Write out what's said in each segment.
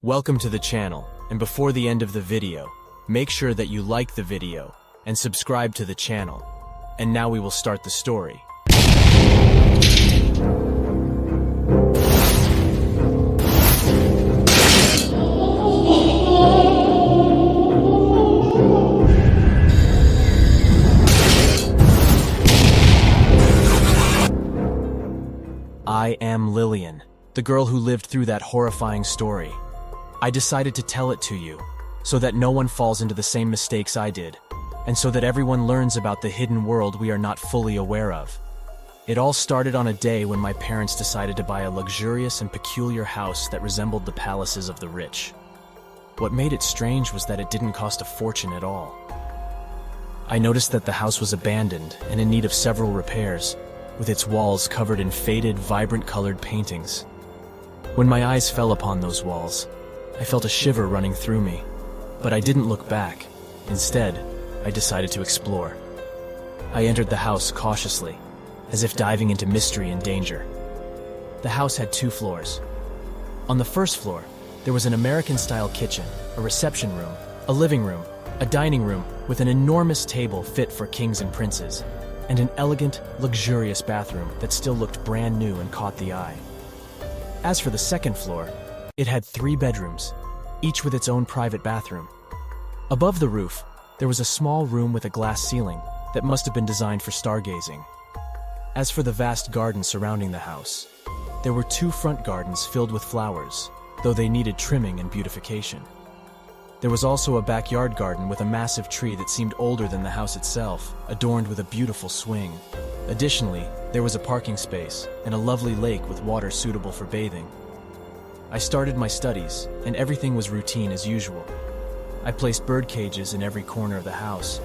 Welcome to the channel, and before the end of the video, make sure that you like the video and subscribe to the channel. And now we will start the story. I am Lillian, the girl who lived through that horrifying story. I decided to tell it to you, so that no one falls into the same mistakes I did, and so that everyone learns about the hidden world we are not fully aware of. It all started on a day when my parents decided to buy a luxurious and peculiar house that resembled the palaces of the rich. What made it strange was that it didn't cost a fortune at all. I noticed that the house was abandoned and in need of several repairs, with its walls covered in faded, vibrant-colored paintings. When my eyes fell upon those walls, I felt a shiver running through me, but I didn't look back. Instead, I decided to explore. I entered the house cautiously, as if diving into mystery and danger. The house had 2 floors. On the first floor, there was an American-style kitchen, a reception room, a living room, a dining room with an enormous table fit for kings and princes, and an elegant, luxurious bathroom that still looked brand new and caught the eye. As for the second floor, it had 3 bedrooms, each with its own private bathroom. Above the roof, there was a small room with a glass ceiling that must have been designed for stargazing. As for the vast garden surrounding the house, there were 2 front gardens filled with flowers, though they needed trimming and beautification. There was also a backyard garden with a massive tree that seemed older than the house itself, adorned with a beautiful swing. Additionally, there was a parking space and a lovely lake with water suitable for bathing. I started my studies, and everything was routine as usual. I placed bird cages in every corner of the house,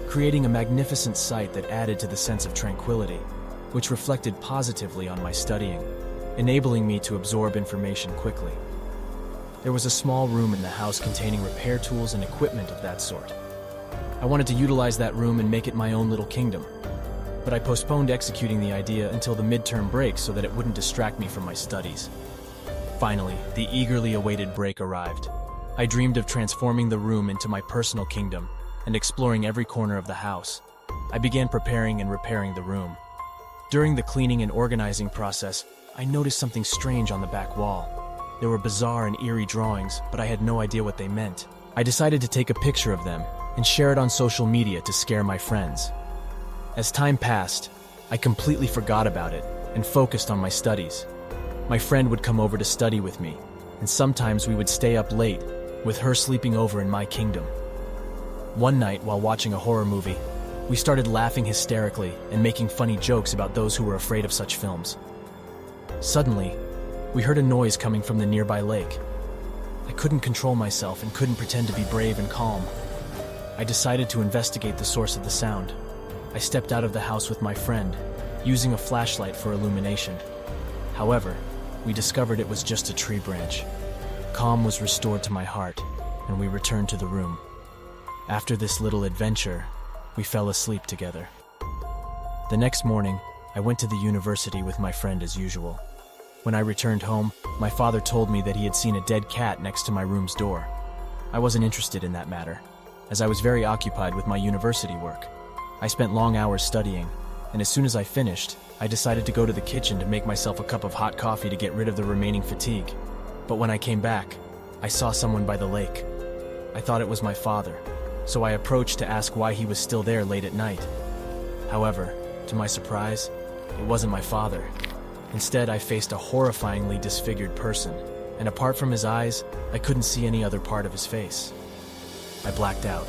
creating a magnificent sight that added to the sense of tranquility, which reflected positively on my studying, enabling me to absorb information quickly. There was a small room in the house containing repair tools and equipment of that sort. I wanted to utilize that room and make it my own little kingdom, but I postponed executing the idea until the midterm break so that it wouldn't distract me from my studies. Finally, the eagerly awaited break arrived. I dreamed of transforming the room into my personal kingdom and exploring every corner of the house. I began preparing and repairing the room. During the cleaning and organizing process, I noticed something strange on the back wall. There were bizarre and eerie drawings, but I had no idea what they meant. I decided to take a picture of them and share it on social media to scare my friends. As time passed, I completely forgot about it and focused on my studies. My friend would come over to study with me, and sometimes we would stay up late, with her sleeping over in my kingdom. One night, while watching a horror movie, we started laughing hysterically and making funny jokes about those who were afraid of such films. Suddenly, we heard a noise coming from the nearby lake. I couldn't control myself and couldn't pretend to be brave and calm. I decided to investigate the source of the sound. I stepped out of the house with my friend, using a flashlight for illumination. However, we discovered it was just a tree branch. Calm was restored to my heart, and we returned to the room. After this little adventure, we fell asleep together. The next morning, I went to the university with my friend as usual. When I returned home, my father told me that he had seen a dead cat next to my room's door. I wasn't interested in that matter, as I was very occupied with my university work. I spent long hours studying, and as soon as I finished, I decided to go to the kitchen to make myself a cup of hot coffee to get rid of the remaining fatigue. But when I came back, I saw someone by the lake. I thought it was my father, so I approached to ask why he was still there late at night. However, to my surprise, it wasn't my father. Instead, I faced a horrifyingly disfigured person, and apart from his eyes, I couldn't see any other part of his face. I blacked out.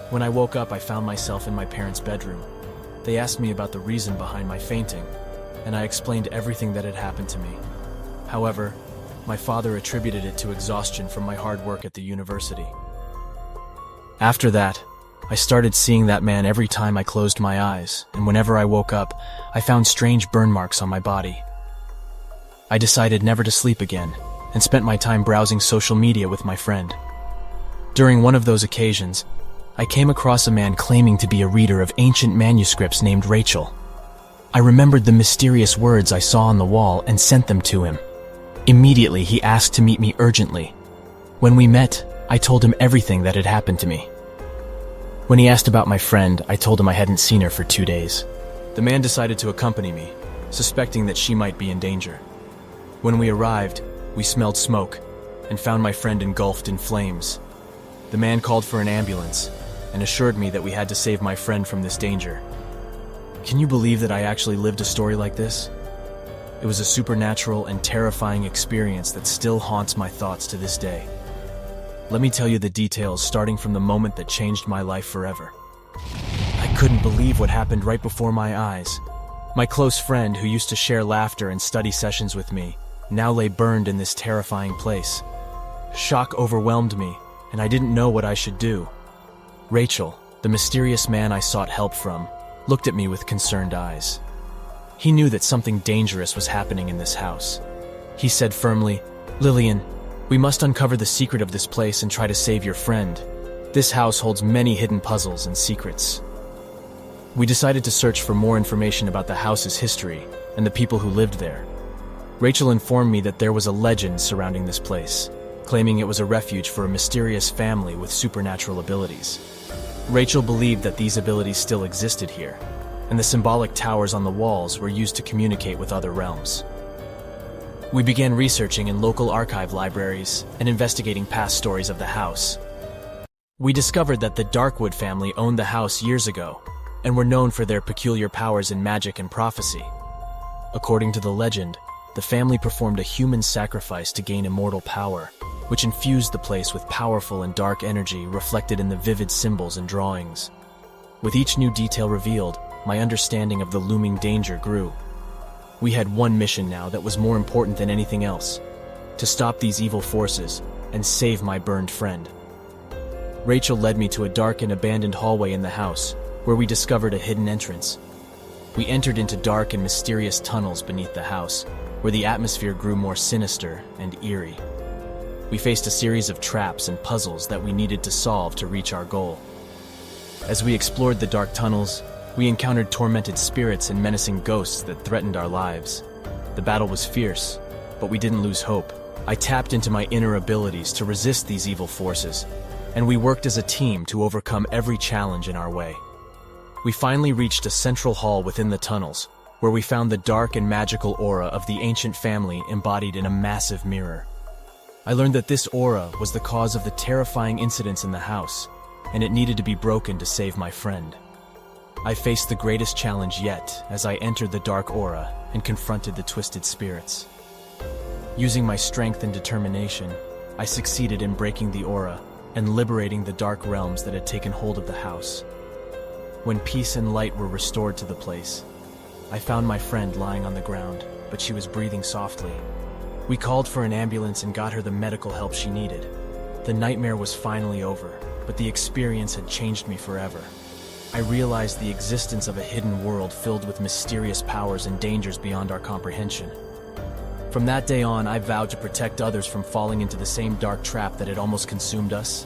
When I woke up, I found myself in my parents' bedroom. They asked me about the reason behind my fainting, and I explained everything that had happened to me. However, my father attributed it to exhaustion from my hard work at the university. After that, I started seeing that man every time I closed my eyes, and whenever I woke up, I found strange burn marks on my body. I decided never to sleep again, and spent my time browsing social media with my friend. During one of those occasions, I came across a man claiming to be a reader of ancient manuscripts named Rachel. I remembered the mysterious words I saw on the wall and sent them to him. Immediately, he asked to meet me urgently. When we met, I told him everything that had happened to me. When he asked about my friend, I told him I hadn't seen her for 2 days. The man decided to accompany me, suspecting that she might be in danger. When we arrived, we smelled smoke and found my friend engulfed in flames. The man called for an ambulance and assured me that we had to save my friend from this danger. Can you believe that I actually lived a story like this? It was a supernatural and terrifying experience that still haunts my thoughts to this day. Let me tell you the details, starting from the moment that changed my life forever. I couldn't believe what happened right before my eyes. My close friend, who used to share laughter and study sessions with me, now lay burned in this terrifying place. Shock overwhelmed me, and I didn't know what I should do. Rachel, the mysterious man I sought help from, looked at me with concerned eyes. He knew that something dangerous was happening in this house. He said firmly, "Lillian, we must uncover the secret of this place and try to save your friend. This house holds many hidden puzzles and secrets." We decided to search for more information about the house's history and the people who lived there. Rachel informed me that there was a legend surrounding this place, claiming it was a refuge for a mysterious family with supernatural abilities. Rachel believed that these abilities still existed here, and the symbolic towers on the walls were used to communicate with other realms. We began researching in local archive libraries and investigating past stories of the house. We discovered that the Darkwood family owned the house years ago and were known for their peculiar powers in magic and prophecy. According to the legend, the family performed a human sacrifice to gain immortal power, which infused the place with powerful and dark energy reflected in the vivid symbols and drawings. With each new detail revealed, my understanding of the looming danger grew. We had one mission now that was more important than anything else: to stop these evil forces and save my burned friend. Rachel led me to a dark and abandoned hallway in the house, where we discovered a hidden entrance. We entered into dark and mysterious tunnels beneath the house, where the atmosphere grew more sinister and eerie. We faced a series of traps and puzzles that we needed to solve to reach our goal. As we explored the dark tunnels, we encountered tormented spirits and menacing ghosts that threatened our lives. The battle was fierce, but we didn't lose hope. I tapped into my inner abilities to resist these evil forces, and we worked as a team to overcome every challenge in our way. We finally reached a central hall within the tunnels, where we found the dark and magical aura of the ancient family embodied in a massive mirror. I learned that this aura was the cause of the terrifying incidents in the house, and it needed to be broken to save my friend. I faced the greatest challenge yet as I entered the dark aura and confronted the twisted spirits. Using my strength and determination, I succeeded in breaking the aura and liberating the dark realms that had taken hold of the house. When peace and light were restored to the place, I found my friend lying on the ground, but she was breathing softly. We called for an ambulance and got her the medical help she needed. The nightmare was finally over, but the experience had changed me forever. I realized the existence of a hidden world filled with mysterious powers and dangers beyond our comprehension. From that day on, I vowed to protect others from falling into the same dark trap that had almost consumed us.